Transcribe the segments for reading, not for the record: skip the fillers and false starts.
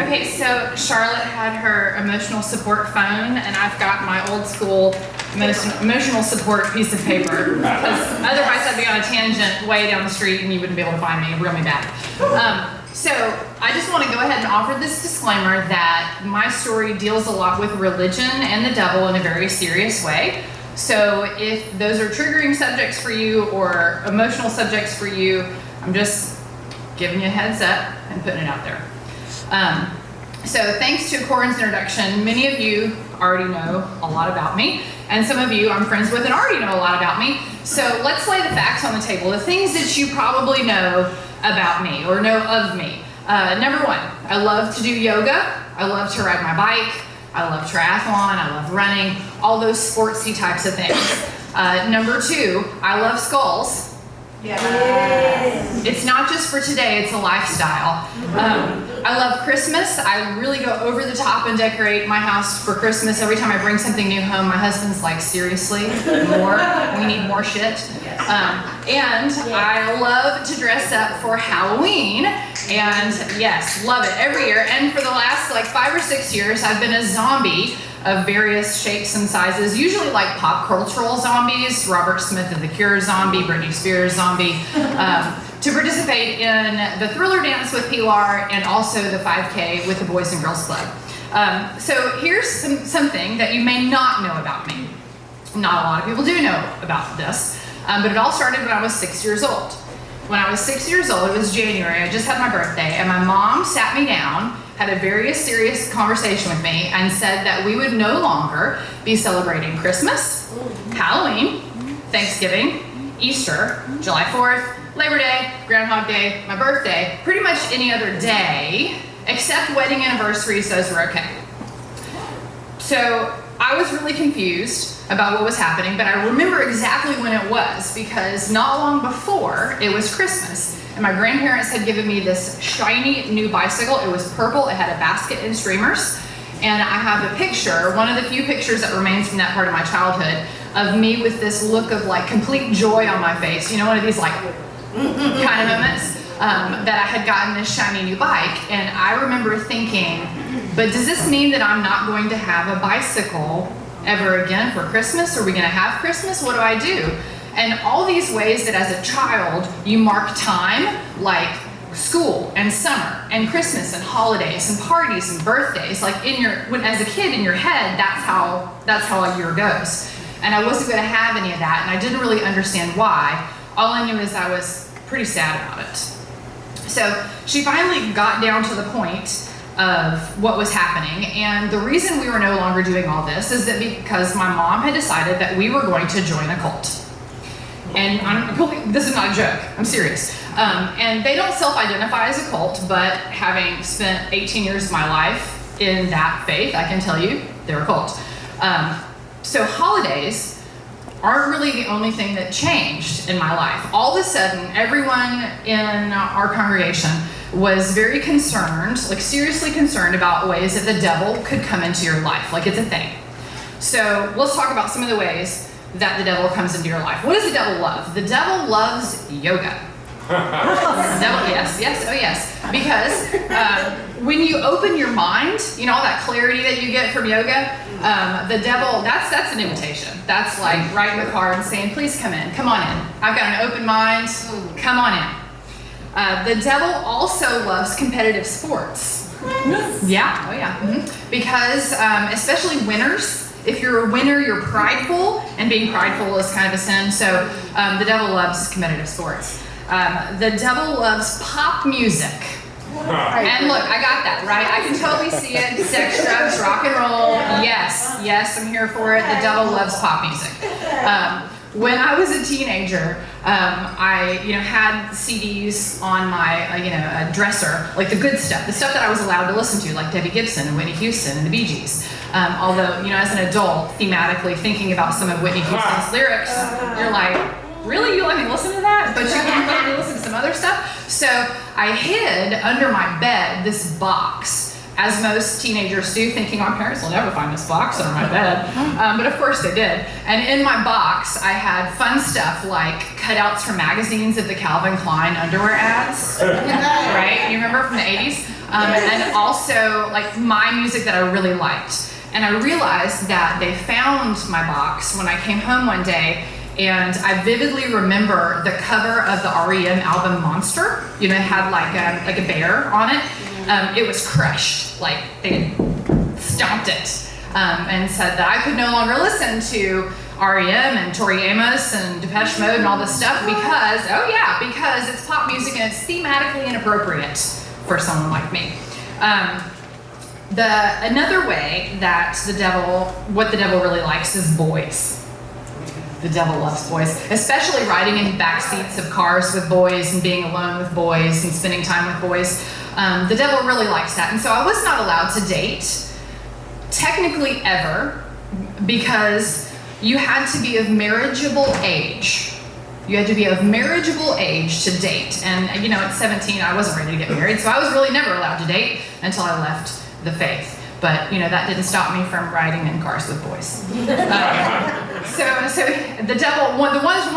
Okay, so Charlotte had her emotional support phone, and I've got my old school emotional support piece of paper, because otherwise I'd be on a tangent way down the street and you wouldn't be able to find me, really bad. So I just want to go ahead and offer this disclaimer that my story deals a lot with religion and the devil in a very serious way. So if those are triggering subjects for you or emotional subjects for you, I'm just giving you a heads up and putting it out there. So thanks to Corinne's introduction, many of you already know a lot about me, and some of you I'm friends with and already know a lot about me. So let's lay the facts on the table, the things that you probably know about me or know of me. Number one, I love to do yoga. I love to ride my bike. I love triathlon. I love running, all those sportsy types of things. Number two, I love skulls. Yes. It's not just for today, it's a lifestyle. I love Christmas. I really go over the top and decorate my house for Christmas. Every time I bring something new home, my husband's like, seriously, more? We need more shit. And I love to dress up for Halloween. And yes, love it every year. And for the last like 5 or 6 years, I've been a zombie of various shapes and sizes, usually like pop cultural zombies, Robert Smith of The Cure zombie, Britney Spears zombie, to participate in the Thriller Dance with Pilar and also the 5K with the Boys and Girls Club. So here's something that you may not know about me. Not a lot of people do know about this, but it all started when I was 6 years old. When I was 6 years old, it was January, I just had my birthday, and my mom sat me down, had a very serious conversation with me, and said that we would no longer be celebrating Christmas, Halloween, Thanksgiving, Easter, July 4th, Labor Day, Groundhog Day, my birthday, pretty much any other day, except wedding anniversaries, those were okay. So I was really confused about what was happening, but I remember exactly when it was, because not long before, it was Christmas, and my grandparents had given me this shiny new bicycle. It was purple, it had a basket and streamers, and I have a picture, one of the few pictures that remains from that part of my childhood, of me with this look of like complete joy on my face, you know, one of these like kind of moments, that I had gotten this shiny new bike, and I remember thinking, but does this mean that I'm not going to have a bicycle ever again for Christmas? Are we going to have Christmas? What do I do? And all these ways that as a child you mark time, like school and summer and Christmas and holidays and parties and birthdays, like as a kid in your head, that's how a year goes. And I wasn't going to have any of that, and I didn't really understand why. All I knew is I was pretty sad about it. So she finally got down to the point of what was happening, and the reason we were no longer doing all this is that because my mom had decided that we were going to join a cult. And this is not a joke, I'm serious. And they don't self-identify as a cult, but having spent 18 years of my life in that faith, I can tell you they're a cult. So holidays aren't really the only thing that changed in my life. All of a sudden, everyone in our congregation was very concerned, like seriously concerned about ways that the devil could come into your life, like it's a thing. So let's talk about some of the ways that the devil comes into your life. What does the devil love? The devil loves yoga. The devil, yes. Because when you open your mind, you know, all that clarity that you get from yoga, the devil, that's an invitation. That's like writing the card and saying, please come in, come on in. I've got an open mind, come on in. The devil also loves competitive sports. Yeah. Because especially winners, if you're a winner, you're prideful, and being prideful is kind of a sin. So the devil loves competitive sports. The devil loves pop music. And look, I got that, right? I can totally see it. Sex, drugs, rock and roll. Yes, I'm here for it. The devil loves pop music. When I was a teenager, I had CDs on my dresser, like the good stuff, the stuff that I was allowed to listen to, like Debbie Gibson and Whitney Houston and the Bee Gees. Although, as an adult, thematically thinking about some of Whitney Houston's lyrics, you're like, really? You let me listen to that? But you won't let me listen to some other stuff? So I hid under my bed this box as most teenagers do, thinking my parents will never find this box under my bed. But of course they did. And in my box, I had fun stuff like cutouts from magazines of the Calvin Klein underwear ads, right? You remember from the 80s? And also like my music that I really liked. And I realized that they found my box when I came home one day, and I vividly remember the cover of the REM album Monster. You know, it had like a bear on it. It was crushed, like they had stomped it, and said that I could no longer listen to REM and Tori Amos and Depeche Mode and all this stuff because it's pop music and it's thematically inappropriate for someone like me. Another way that what the devil really likes is boys. The devil loves boys, especially riding in back seats of cars with boys and being alone with boys and spending time with boys. The devil really likes that. And so I was not allowed to date, technically ever, because you had to be of marriageable age. You had to be of marriageable age to date. And you know, at 17, I wasn't ready to get married, so I was really never allowed to date until I left the faith. But you know, that didn't stop me from riding in cars with boys. So the devil, one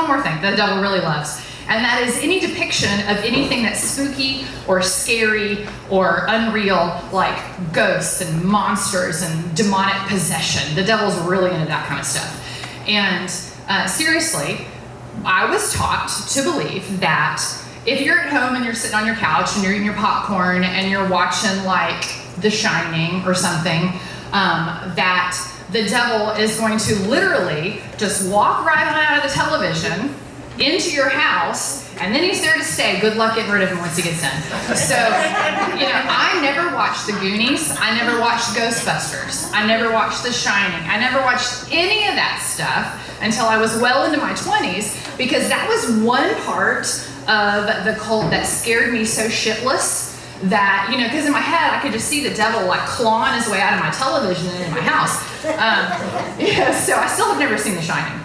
more thing the devil really loves, and that is any depiction of anything that's spooky or scary or unreal, like ghosts and monsters and demonic possession. The devil's really into that kind of stuff. And seriously, I was taught to believe that if you're at home and you're sitting on your couch and you're eating your popcorn and you're watching like The Shining or something, that the devil is going to literally just walk right on out of the television into your house, and then he's there to stay. Good luck getting rid of him once he gets in. So, you know, I never watched The Goonies. I never watched Ghostbusters. I never watched The Shining. I never watched any of that stuff until I was well into my 20s, because that was one part of the cult that scared me so shitless that, you know, because in my head I could just see the devil like clawing his way out of my television and in my house. So I still have never seen The Shining.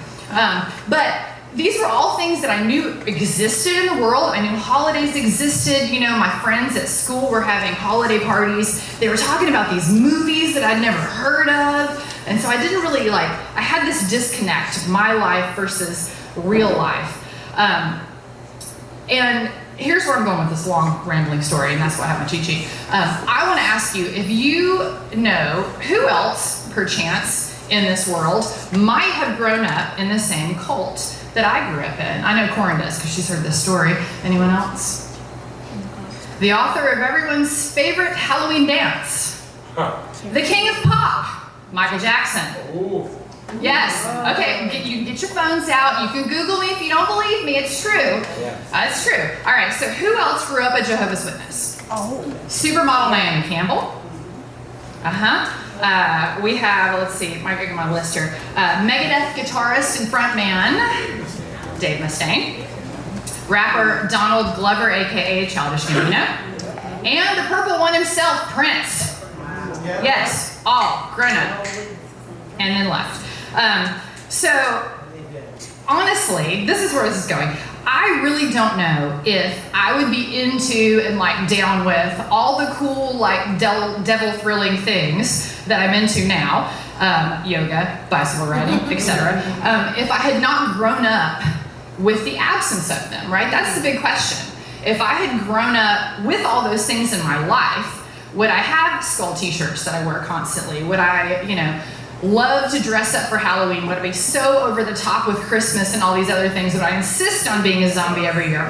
But these were all things that I knew existed in the world. I knew holidays existed. You know, my friends at school were having holiday parties. They were talking about these movies that I'd never heard of. And so I didn't really I had this disconnect of my life versus real life. And here's where I'm going with this long rambling story, and that's why I have my cheat sheet. I want to ask you if you know who else, perchance, in this world might have grown up in the same cult that I grew up in. I know Corin does because she's heard this story. Anyone else? The author of everyone's favorite Halloween dance, the king of pop, Michael Jackson. Ooh. Yes. Okay. You get your phones out. You can Google me if you don't believe me. It's true. Yeah. It's true. All right. So who else grew up a Jehovah's Witness? Supermodel Naomi Campbell. We have, let's see, I might get my list here. Megadeth guitarist and frontman Dave Mustaine. Rapper Donald Glover, aka Childish Gambino. And the purple one himself, Prince. Yes, all grown up and then left. So honestly, this is where this is going. I really don't know if I would be into and down with all the cool devil thrilling things that I'm into now, yoga, bicycle riding, etc. If I had not grown up with the absence of them, right? That's the big question. If I had grown up with all those things in my life, would I have skull t-shirts that I wear constantly? Would I, love to dress up for Halloween? Would I be so over the top with Christmas and all these other things? Would I insist on being a zombie every year?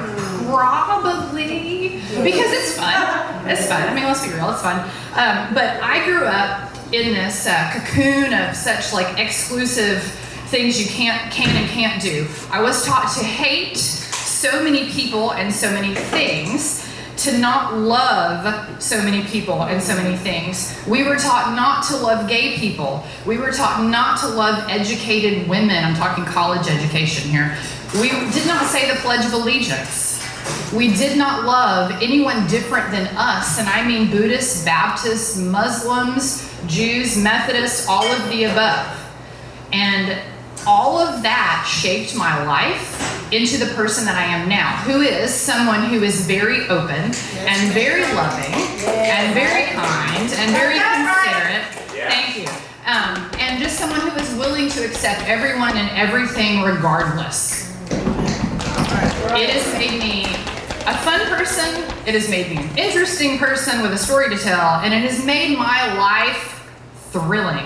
Probably, because it's fun. It's fun. I mean, let's be real, it's fun. But I grew up in this cocoon of such exclusive things you can and can't do. I was taught to hate so many people and so many things, to not love so many people and so many things. We were taught not to love gay people. We were taught not to love educated women. I'm talking college education here. We did not say the Pledge of Allegiance. We did not love anyone different than us, and I mean Buddhists, Baptists, Muslims, Jews, Methodists, all of the above. And all of that shaped my life into the person that I am now, who is someone who is very open and very loving and very kind and very considerate. Thank you. And just someone who is willing to accept everyone and everything regardless. It has made me a fun person. It has made me an interesting person with a story to tell, and it has made my life thrilling.